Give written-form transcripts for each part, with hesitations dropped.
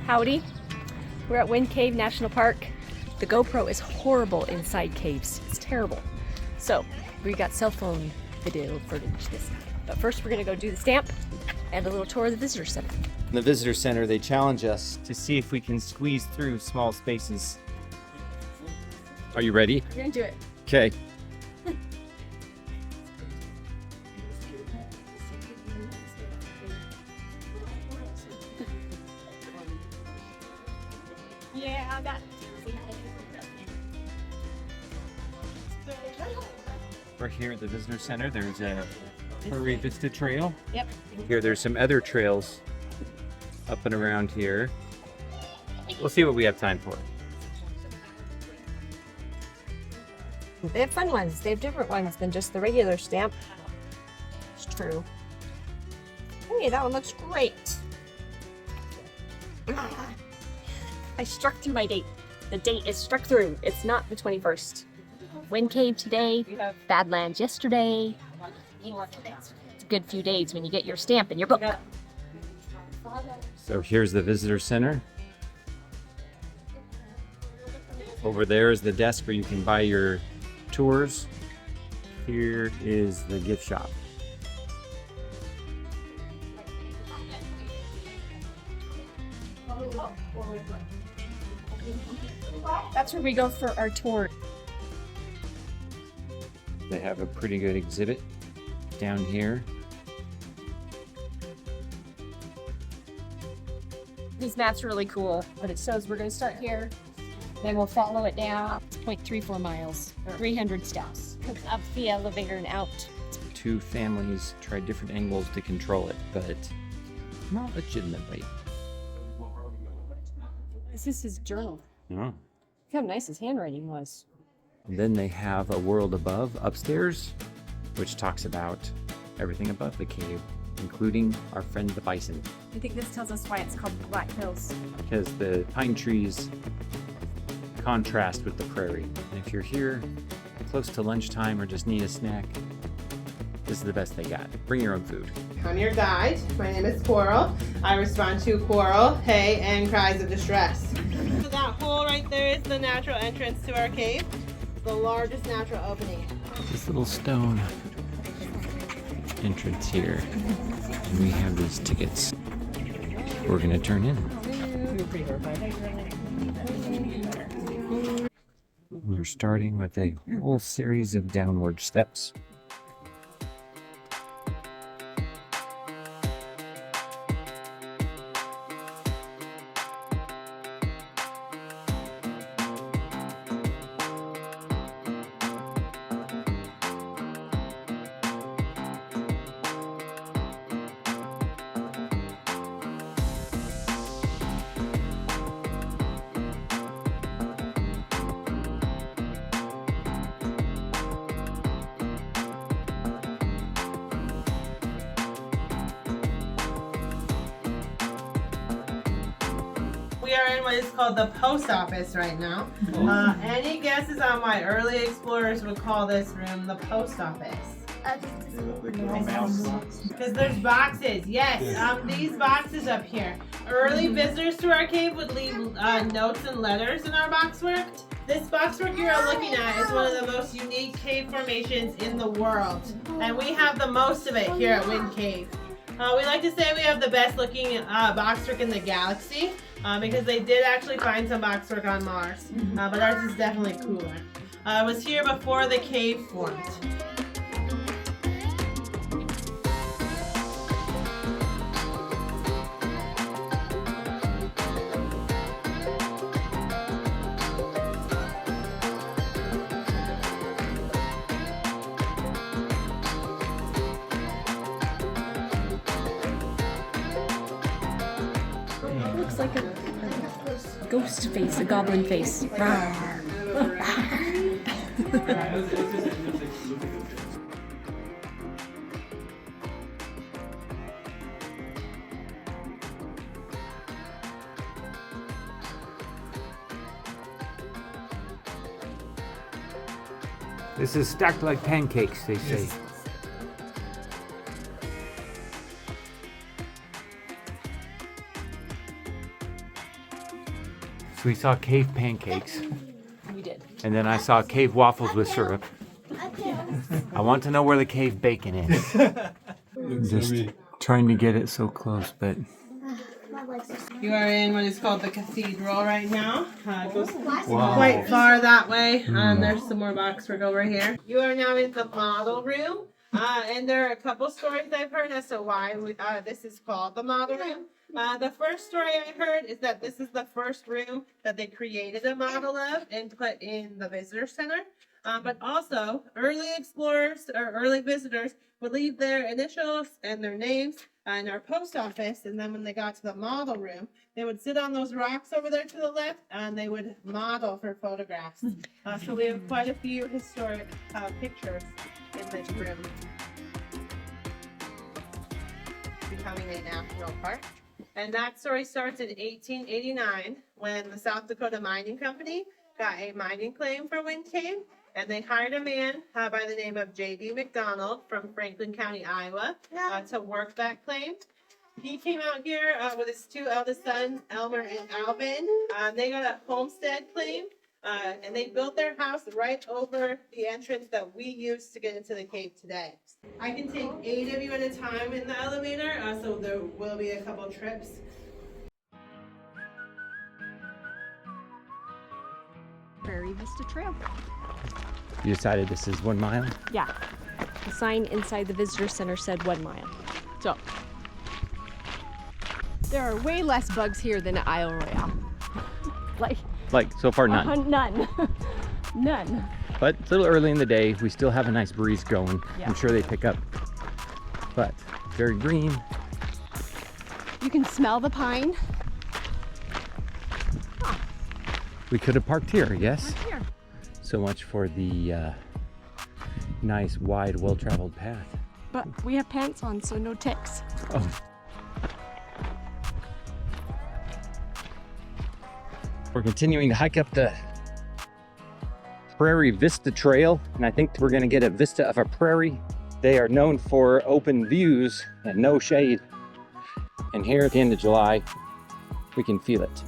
Howdy. We're at Wind Cave National Park. The GoPro is horrible inside caves. It's terrible. So we got cell phone video footage this time. But first we're gonna go do the stamp and a little tour of the visitor center. In the visitor center, they challenge us to see if we can squeeze through small spaces. Are you ready? We're gonna do it. Okay. Yeah, that. We're here at the visitor center. There's a Prairie Vista Trail. Yep. Here, there's some other trails up and around here. We'll see what we have time for. They have fun ones. They have different ones than just the regular stamp. It's true. Hey, that one looks great. I struck through my date. The date is struck through. It's not the 21st. Wind Cave today, Badlands yesterday. It's a good few days when you get your stamp in your book. So here's the visitor center. Over there is the desk where you can buy your tours. Here is the gift shop. That's where we go for our tour. They have a pretty good exhibit down here. These maps are really cool, but it shows we're going to start here, then we'll follow it down. It's 0.34 miles, 300 steps. Up the elevator and out. Two families tried different angles to control it, but not legitimately. This is his journal. No. Look how nice his handwriting was. And then they have a world above upstairs, which talks about everything above the cave, including our friend the bison. I think this tells us why it's called the Black Hills. Because the pine trees contrast with the prairie. And if you're here close to lunchtime or just need a snack, this is the best they got. Bring your own food. I'm your guide. My name is Coral. I respond to quarrel, hay, and cries of distress. So that hole right there is the natural entrance to our cave. The largest natural opening. This little stone entrance here. And we have these tickets we're gonna turn in. We're starting with a whole series of downward steps. We are in what is called the post office right now. Any guesses on why early explorers would call this room the post office? Because there's boxes, yes. These boxes up here. Early visitors to our cave would leave notes and letters in our boxwork. This boxwork you're looking at is one of the most unique cave formations in the world. And we have the most of it here at Wind Cave. We like to say we have the best looking boxwork in the galaxy because they did actually find some boxwork on Mars, but ours is definitely cooler. It was here before the cave formed. Looks like a ghost face, a goblin face. This is stacked like pancakes, they say. Yes. So we saw cave pancakes, We did. and then I saw cave waffles with syrup. I want to know where the cave bacon is. Just trying to get it so close, but You are in what is called the cathedral right now. It goes quite far that way. There's some more boxwork over here. You are now in the model room. And there are a couple stories I've heard as to why this is called the model room. The first story I heard is that this is the first room that they created a model of and put in the visitor center. But also, early explorers or early visitors would leave their initials and their names in our post office, and then when they got to the model room, they would sit on those rocks over there to the left, and they would model for photographs. So we have quite a few historic pictures in this room. Becoming a national park. And that story starts in 1889 when the South Dakota Mining Company got a mining claim for Wind Cave. And they hired a man by the name of J.D. McDonald from Franklin County, Iowa, to work that claim. He came out here with his two eldest sons, Elmer and Alvin. They got a homestead claim, and they built their house right over the entrance that we use to get into the cave today. I can take 8 of you at a time in the elevator, so there will be a couple trips. Prairie Vista Trail. you decided this is 1 mile? Yeah. The sign inside the visitor center said 1 mile. So there are way less bugs here than at Isle Royale. Like so far none. None. None. But it's a little early in the day. We still have a nice breeze going. Yeah. I'm sure they pick up. But very green. You can smell the pine. We could have parked here, yes? Right here. So much for the nice, wide, well-traveled path. But we have pants on, so no ticks. Oh. We're continuing to hike up the Prairie Vista Trail, and I think we're going to get a vista of a prairie. They are known for open views and no shade. And here at the end of July, we can feel it.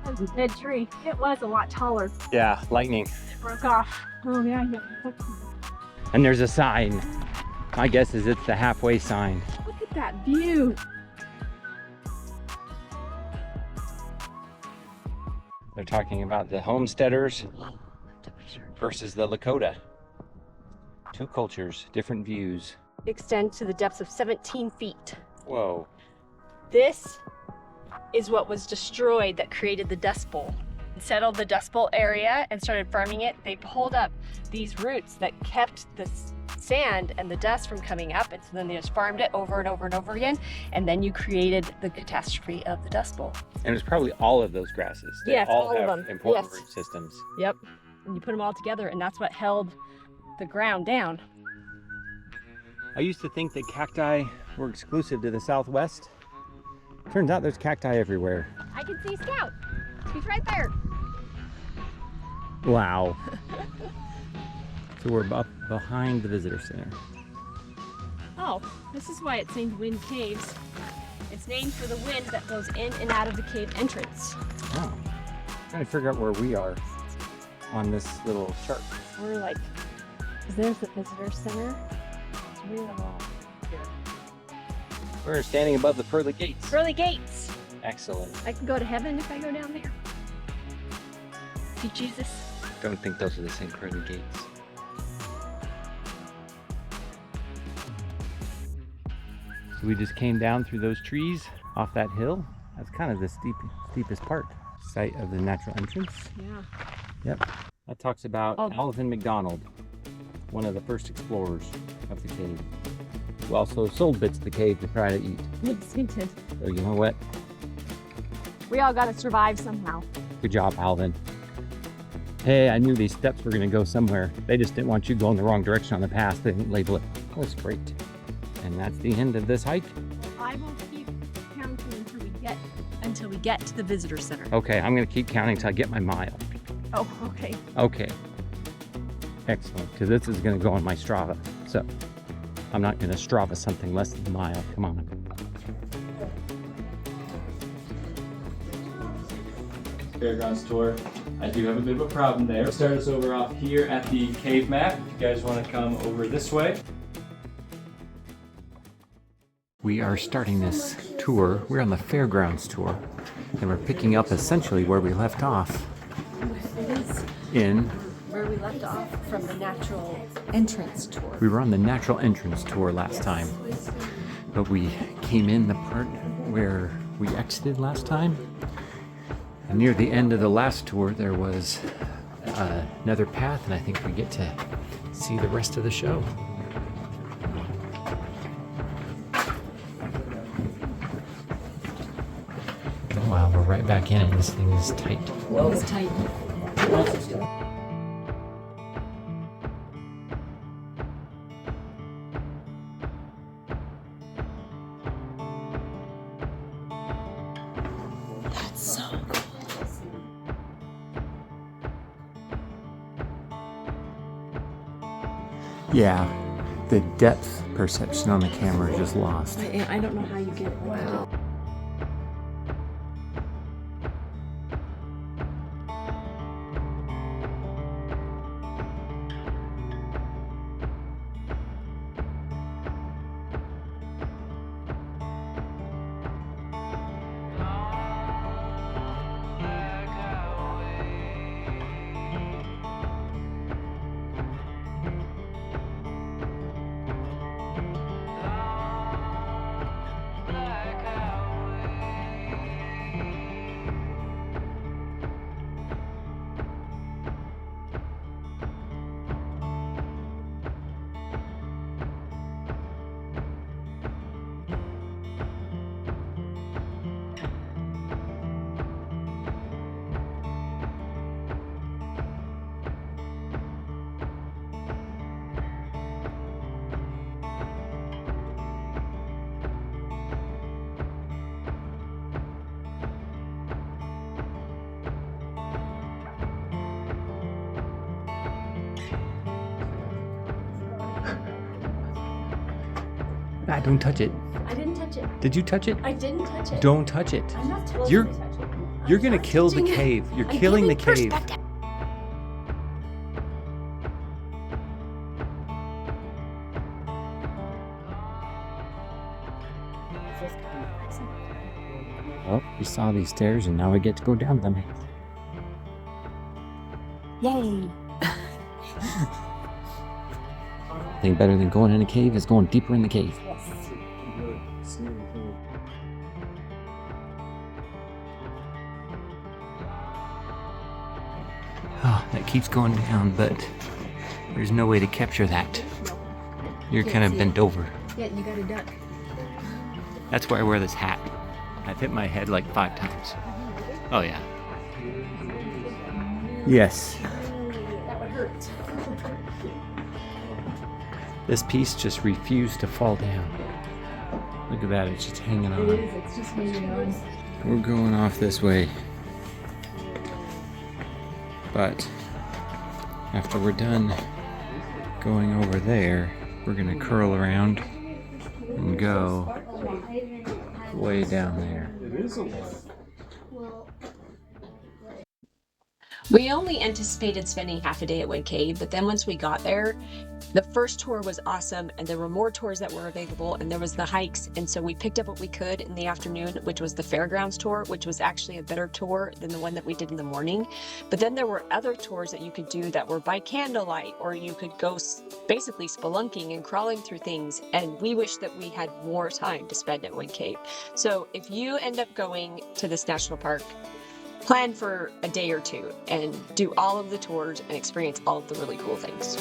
That was a dead tree. It was a lot taller. Yeah, lightning. It broke off. Oh yeah. And there's a sign. My guess is it's the halfway sign. Look at that view. They're talking about the homesteaders versus the Lakota. 2 cultures, different views. Extend to the depths of 17 feet. Whoa. This is what was destroyed that created the Dust Bowl. Settled the Dust Bowl area and started farming it. They pulled up these roots that kept the sand and the dust from coming up, and so then they just farmed it over and over and over again, and then you created the catastrophe of the Dust Bowl. And it's probably all of those grasses. They Yes, all all of have them. important Yes. root systems. Yep. And you put them all together, and that's what held the ground down. I used to think that cacti were exclusive to the Southwest. Turns out there's cacti everywhere. I can see Scout. He's right there. Wow. So we're up behind the visitor center. Oh, this is why it's named Wind Caves. It's named for the wind that goes in and out of the cave entrance. Oh. Trying to figure out where we are on this little chart. We're like, because there's the visitor center. It's really long here. We're standing above the pearly gates. Pearly gates. Excellent. I can go to heaven if I go down there. See Jesus. Don't think those are the same pearly gates. So we just came down through those trees off that hill. That's kind of the steepest part. Site of the natural entrance. Yeah. Yep. That talks about Alvin McDonald, one of the first explorers of the cave, who also sold bits of the cave to try to eat. Yes, he did. So you know what? We all got to survive somehow. Good job, Alvin. Hey, I knew these steps were going to go somewhere. They just didn't want you going the wrong direction on the path. They didn't label it. That was great. And that's the end of this hike. I will keep counting until we get to the visitor center. Okay, I'm going to keep counting until I get my mile. Oh, okay. Okay. Excellent, because this is going to go on my Strava. So I'm not going to Strava something less than a mile. Come on. Fairgrounds Tour. I do have a bit of a problem there. Start us over off here at the cave map. If you guys want to come over this way. We are starting this tour. We're on the Fairgrounds Tour, and we're picking up essentially where we left off It is in. where we left off from the natural entrance tour. We were on the natural entrance tour last time, but we came in the part where we exited last time. And near the end of the last tour, there was another path, and I think we get to see the rest of the show. Wow, we're right back in it. This thing is tight. It was tight. That's so cool. Yeah, the depth perception on the camera is just lost. I don't know how you get it. Wow. Ah, don't touch it. I didn't touch it. Did you touch it? I didn't touch it. Don't touch it. I'm not supposed You're- to touch it. You're I'm gonna not kill the touching it. cave. You're I'm killing the giving cave. perspective. Well, we saw these stairs, and now we get to go down them. Yay! Thing better than going in a cave is going deeper in the cave. Oh, that keeps going down, but there's no way to capture that. You're Can't kind of see bent it. over. Yeah, you gotta duck. That's why I wear this hat. I've hit my head like 5 times. Oh yeah. Yes. That would hurt. This piece just refused to fall down. Look at that, it's just hanging on. It's just hanging on. We're going off this way. But after we're done going over there, we're gonna curl around and go way down there. We only anticipated spending half a day at Wind Cave, but then once we got there, the first tour was awesome, and there were more tours that were available, and there was the hikes, and so we picked up what we could in the afternoon, which was the Fairgrounds Tour, which was actually a better tour than the one that we did in the morning. But then there were other tours that you could do that were by candlelight, or you could go basically spelunking and crawling through things, and we wish that we had more time to spend at Wind Cave. So if you end up going to this national park, plan for a day or two and do all of the tours and experience all of the really cool things.